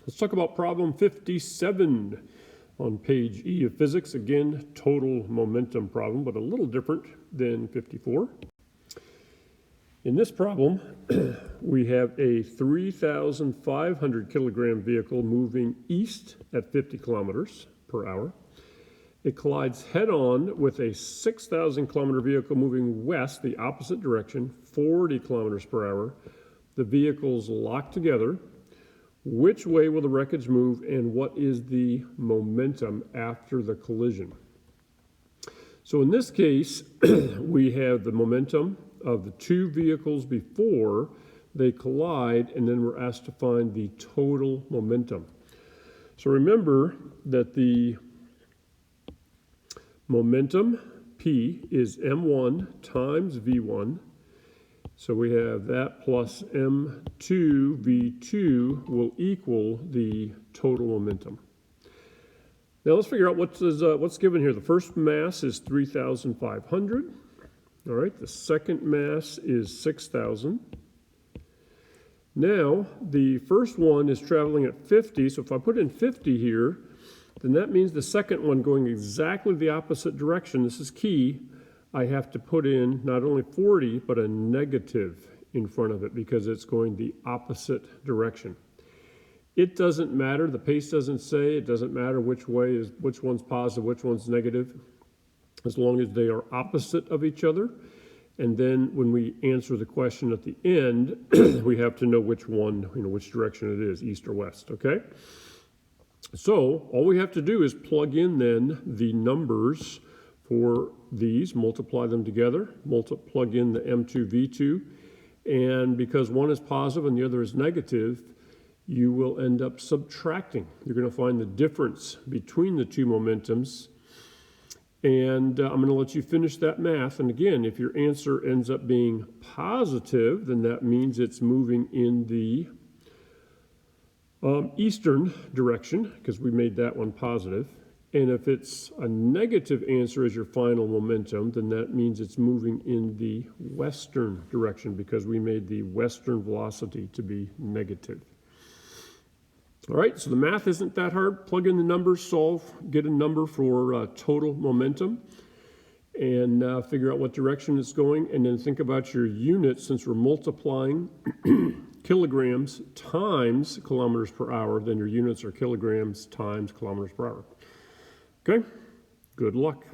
Let's talk about problem 57 on page E of physics. Again, total momentum problem, but a little different than 54. In this problem, we have a 3,500 kilogram vehicle moving east at 50 kilometers per hour. It collides head-on with a 6,000 kilometer vehicle moving west, the opposite direction, 40 kilometers per hour. The vehicles lock together. Which way will the wreckage move, and what is the momentum after the collision? So in this case, we have the momentum of the two vehicles before they collide, and then we're asked to find the total momentum. So remember that the momentum, P, is m1 times v1. So we have that plus m2 v2 will equal the total momentum. Now let's figure out what's given here. The first mass is 3,500. All right, the second mass is 6,000. Now, the first one is traveling at 50, so if I put in 50 here, then that means the second one going exactly the opposite direction. This is key. I have to put in not only 40, but a negative in front of it because it's going the opposite direction. It doesn't matter, the pace doesn't say, it doesn't matter which one's positive, which one's negative, as long as they are opposite of each other. And then when we answer the question at the end, we have to know which one, which direction it is, east or west, okay? So all we have to do is plug in then the numbers for these, multiply them together, plug in the m2, v2, and because one is positive and the other is negative, you will end up subtracting. You're going to find the difference between the two momentums, and I'm going to let you finish that math. And again, if your answer ends up being positive, then that means it's moving in the eastern direction, because we made that one positive. And if it's a negative answer as your final momentum, then that means it's moving in the western direction because we made the western velocity to be negative. All right, so the math isn't that hard. Plug in the numbers, solve, get a number for total momentum, and figure out what direction it's going, and then think about your units. Since we're multiplying kilograms times kilometers per hour, then your units are kilograms times kilometers per hour. Okay, good luck.